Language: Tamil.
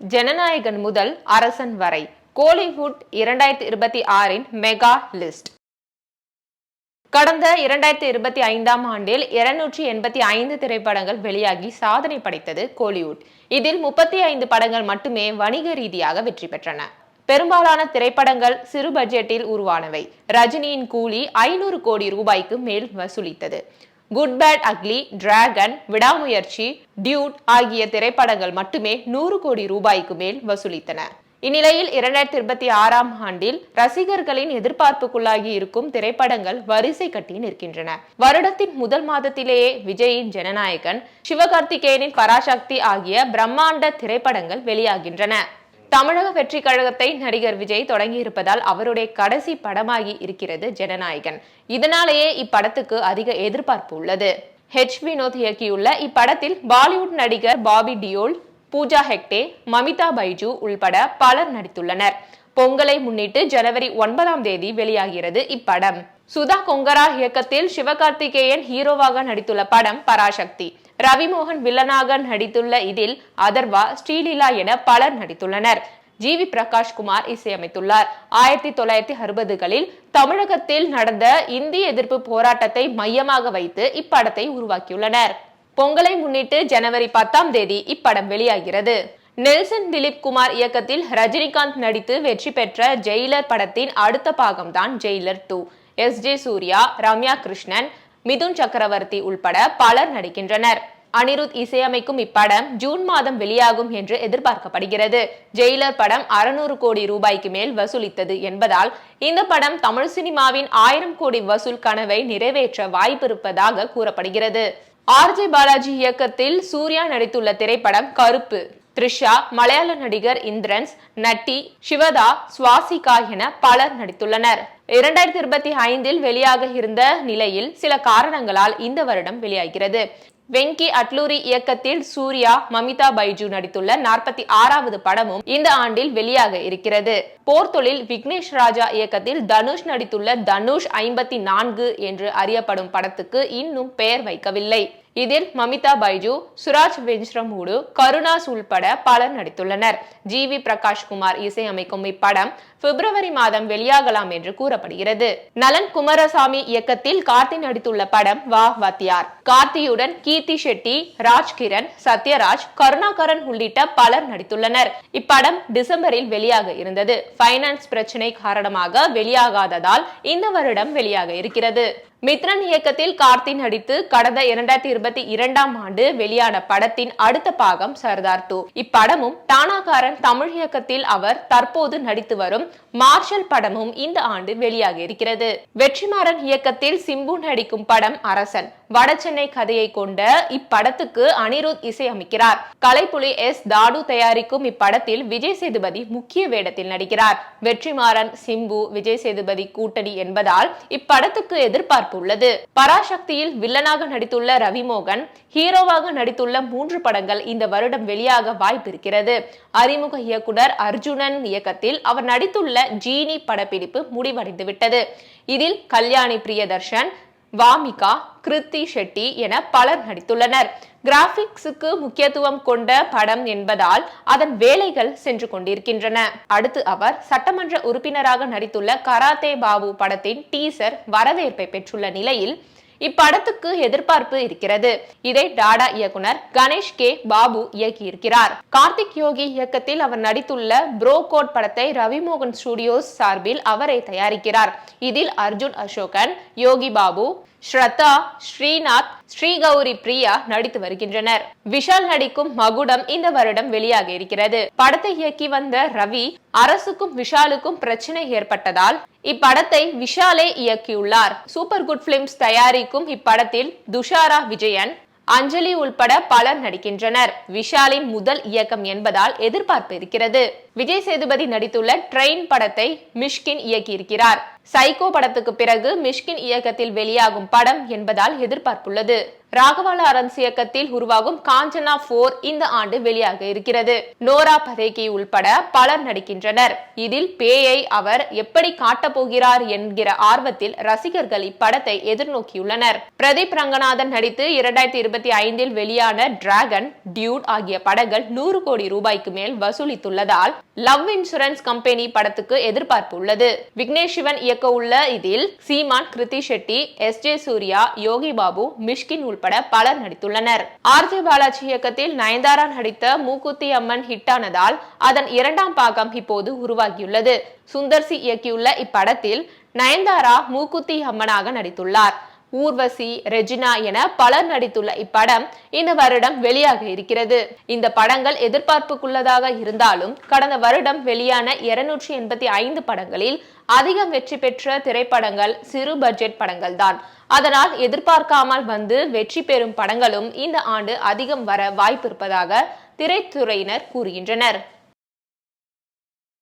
ஜனநாயகன் முதல் அரசன் வரை கோலிவுட் 2026 மெகா லிஸ்ட். கடந்த 2025ஆம் ஆண்டில் 285 திரைப்படங்கள் வெளியாகி சாதனை படைத்தது கோலிவுட். இதில் 35 படங்கள் மட்டுமே வணிக ரீதியாக வெற்றி பெற்றன. பெரும்பாலான திரைப்படங்கள் சிறு பட்ஜெட்டில் உருவானவை. ரஜினியின் கூலி 500 கோடி ரூபாய்க்கு மேல் வசூலித்தது. குட் பேட் அக்லி, டிராகன், விடாமுயற்சி, டியூட் ஆகிய திரைப்படங்கள் மட்டுமே 100 கோடி ரூபாய்க்கு மேல் வசூலித்தன. இந்நிலையில் 2026ஆம் ஆண்டில் ரசிகர்களின் எதிர்பார்ப்புக்குள்ளாகி இருக்கும் திரைப்படங்கள் வரிசை கட்டி நிற்கின்றன. வருடத்தின் முதல் மாதத்திலேயே விஜயின் ஜனநாயகன், சிவகார்த்திகேயனின் பராசக்தி ஆகிய பிரம்மாண்ட திரைப்படங்கள் வெளியாகின்றன. தமிழக வெற்றி கழகத்தை நடிகர் விஜய் தொடங்கி இருப்பதால் அவருடைய கடைசி படமாகி இருக்கிறது ஜனநாயகன். இதனாலேயே இப்படத்துக்கு அதிக எதிர்பார்ப்பு உள்ளது. வினோத் இயக்கியுள்ள இப்படத்தில் பாலிவுட் நடிகர் பாபி டியோல், பூஜா ஹெக்டே, மமிதா பைஜு உள்பட பலர் நடித்துள்ளனர். பொங்கலை முன்னிட்டு ஜனவரி 9ஆம் தேதி வெளியாகிறது இப்படம். சுதா கொங்கரா இயக்கத்தில் சிவகார்த்திகேயன் ஹீரோவாக நடித்துள்ள படம் பராசக்தி. ரவிமோகன் வில்லனாக நடித்துள்ள இதில் அதர்வா, ஸ்ரீலீலா என பலர் நடித்துள்ளனர். ஜி.வி. பிரகாஷ்குமார் இசையமைத்துள்ளார். 1960களில் தமிழகத்தில் நடந்த இந்திய எதிர்ப்பு போராட்டத்தை மையமாக வைத்து இப்படத்தை உருவாக்கியுள்ளனர். பொங்கலை முன்னிட்டு ஜனவரி 10ஆம் தேதி இப்படம் வெளியாகிறது. நெல்சன் திலீப் குமார் இயக்கத்தில் ரஜினிகாந்த் நடித்து வெற்றி பெற்ற ஜெயிலர் படத்தின் அடுத்த பாகம்தான் ஜெயிலர் 2. எஸ்.ஜே. சூர்யா, ரம்யா கிருஷ்ணன், மிதுன் சக்கரவர்த்தி உள்பட பலர் நடிக்கின்றனர். அனிருத் இசையமைக்கும் இப்படம் ஜூன் மாதம் வெளியாகும் என்று எதிர்பார்க்கப்படுகிறது. ஜெயிலர் படம் 600 கோடி ரூபாய்க்கு மேல் வசூலித்தது என்பதால் இந்த படம் தமிழ் சினிமாவின் 1000 கோடி வசூல் கனவை நிறைவேற்ற வாய்ப்பு இருப்பதாக கூறப்படுகிறது. ஆர்.ஜே. பாலாஜி இயக்கத்தில் சூர்யா நடித்துள்ள திரைப்படம் கருப்பு. த்ரிஷா, மலையாள நடிகர் இந்திரன்ஸ், நட்டி, சிவதா, சுவாசிகா என பலர் நடித்துள்ளனர். 2025இல் வெளியாக இருந்த நிலையில் சில காரணங்களால் இந்த வருடம் வெளியாகிறது. வெங்கி அட்லூரி இயக்கத்தில் சூர்யா, மமிதா பைஜு நடித்துள்ள 46வது படமும் இந்த ஆண்டில் வெளியாக இருக்கிறது. போர்த்தொழில் விக்னேஷ் ராஜா இயக்கத்தில் தனுஷ் நடித்துள்ள தனுஷ் 54 என்று அறியப்படும் படத்துக்கு இன்னும் பெயர் வைக்கவில்லை. இதில் மமிதா பைஜு, சுராஜ் வெஞ்ச்ரமூடு, கருணாஸ் உள்பட பலர் நடித்துள்ளனர். ஜி.வி. பிரகாஷ்குமார் இசையமைக்கும் இப்படம் பிப்ரவரி மாதம் வெளியாகலாம் என்று கூறப்படுகிறது. நலன் குமாரசாமி இயக்கத்தில் கார்த்தி நடித்துள்ள படம் வா வாத்தியார். கார்த்தியுடன் கீர்த்தி ஷெட்டி, ராஜ்கிரண், சத்யராஜ், கருணாகரன் உள்ளிட்ட பலர் நடித்துள்ளனர். இப்படம் டிசம்பரில் வெளியாக இருந்தது. பைனான்ஸ் பிரச்சனை காரணமாக வெளியாகாததால் இந்த வருடம் வெளியாக இருக்கிறது. மித்ரன் இயக்கத்தில் கார்த்தி நடித்து கடந்த 2022ஆம் ஆண்டு வெளியான படத்தின் அடுத்த பாகம் சர்தார் 2. இப்படமும் டானாகாரன் தமிழ் இயக்கத்தில் அவர் தற்போது நடித்து வரும் மார்ஷல் படமும் இந்த ஆண்டு வெளியாக இருக்கிறது. வெற்றிமாறன் இயக்கத்தில் சிம்பு நடிக்கும் படம் அரசன். வடசென்னை கதையை கொண்ட இப்படத்துக்கு அனிருத் இசையமைக்கிறார். கலைப்புலி எஸ். தாடு தயாரிக்கும் இப்படத்தில் விஜய் சேதுபதி முக்கிய வேடத்தில் நடிக்கிறார். வெற்றிமாறன், சிம்பு, விஜய் சேதுபதி கூட்டணி என்பதால் இப்படத்துக்கு எதிர்பார்ப்பு உள்ளது. பராசக்தியில் வில்லனாக நடித்துள்ள ரவிமோகன், ஹீரோவாக நடித்துள்ள 3 படங்கள் இந்த வருடம் வெளியாக வாய்ப்பு இருக்கிறது. அறிமுக இயக்குனர் அர்ஜுனன் இயக்கத்தில் அவர் நடித்துள்ள ஜீனி படப்பிடிப்பு முடிவடைந்துவிட்டது. இதில் கல்யாணி பிரியதர்ஷன், வாமிகா, கிருத்தி ஷெட்டி என பலர் நடித்துள்ளனர். கிராபிக்ஸுக்கு முக்கியத்துவம் கொண்ட படம் என்பதால் அதன் வேலைகள் சென்று கொண்டிருக்கின்றன. அடுத்து அவர் சட்டமன்ற உறுப்பினராக நடித்துள்ள கராத்தே பாபு படத்தின் டீசர் வரவேற்பை பெற்றுள்ள நிலையில் இப்படத்துக்கு எதிர்பார்ப்பு இருக்கிறது. இதை டாடா இயக்குனர் கணேஷ் கே. பாபு இயக்கியிருக்கிறார். கார்த்திக் யோகி இயக்கத்தில் அவர் நடித்துள்ள ப்ரோ கோட் படத்தை ரவிமோகன் ஸ்டுடியோஸ் சார்பில் அவரை தயாரிக்கிறார். இதில் அர்ஜுன் அசோகன், யோகி பாபு, ஸ்ரத்தா, ஸ்ரீநாத், ஸ்ரீகௌரி பிரியா நடித்து வருகின்றனர். விஷால் நடிக்கும் மகுடம் இந்த வருடம் வெளியாக இருக்கிறது. படத்தை இயக்கி வந்த ரவி, அரசுக்கும் விஷாலுக்கும் பிரச்சனை ஏற்பட்டதால் இப்படத்தை விஷாலே இயக்கியுள்ளார். சூப்பர் குட் பிலிம்ஸ் தயாரிக்கும் இப்படத்தில் துஷாரா விஜயன், அஞ்சலி உள்பட பலர் நடிக்கின்றனர். விஷாலின் முதல் இயக்கம் என்பதால் எதிர்பார்ப்பு இருக்கிறது. விஜய் சேதுபதி நடித்துள்ள ட்ரெயின் படத்தை மிஷ்கின் இயக்கியிருக்கிறார். சைக்கோ படத்துக்கு பிறகு மிஷ்கின் இயக்கத்தில் வெளியாகும் படம் என்பதால் எதிர்பார்ப்புள்ளது. ராகவா லாரன்ஸ் இயக்கத்தில் உருவாகும் காஞ்சனா 4 இந்த ஆண்டு வெளியாக இருக்கிறது. நோரா பதேகி உள்பட பலர் நடிக்கின்றனர். இதில் பேயை அவர் எப்படி காட்டப் போகிறார் என்கிற ஆர்வத்தில் ரசிகர்கள் இப்படத்தை எதிர்நோக்கியுள்ளனர். பிரதீப் ரங்கநாதன் நடித்து 2025 வெளியான டிராகன், டியூட் ஆகிய படங்கள் 100 கோடி ரூபாய்க்கு மேல் வசூலித்துள்ளதால் லவ் இன்சூரன்ஸ் கம்பெனி படத்துக்கு எதிர்பார்ப்பு உள்ளது. விக்னேஷ் சிவன் இயக்க உள்ள இதில் சீமான், கிருத்தி ஷெட்டி, எஸ்.ஜே. சூர்யா, யோகி பாபு, மிஷ்கின் உள்பட பலர் நடித்துள்ளனர். ஆர்.ஜே. பாலாஜி இயக்கத்தில் நயன்தாரா நடித்த மூக்குத்தி அம்மன் ஹிட்டானதால் அதன் 2ஆம் பாகம் இப்போது உருவாகியுள்ளது. சுந்தர் சி இயக்கியுள்ள இப்படத்தில் நயன்தாரா மூக்குத்தி அம்மனாக நடித்துள்ளார். ஊர்வசி, ரெஜினா என பலர் நடித்துள்ள இப்படம் இந்த வருடம் வெளியாக இருக்கிறது. இந்த படங்கள் எதிர்பார்ப்புக்குள்ளதாக இருந்தாலும் கடந்த வருடம் வெளியான 285 படங்களில் அதிகம் வெற்றி பெற்ற திரைப்படங்கள் சிறு பட்ஜெட் படங்கள் தான். அதனால் எதிர்பார்க்காமல் வந்து வெற்றி பெறும் படங்களும் இந்த ஆண்டு அதிகம் வர வாய்ப்பு இருப்பதாக திரைத்துறையினர் கூறுகின்றனர்.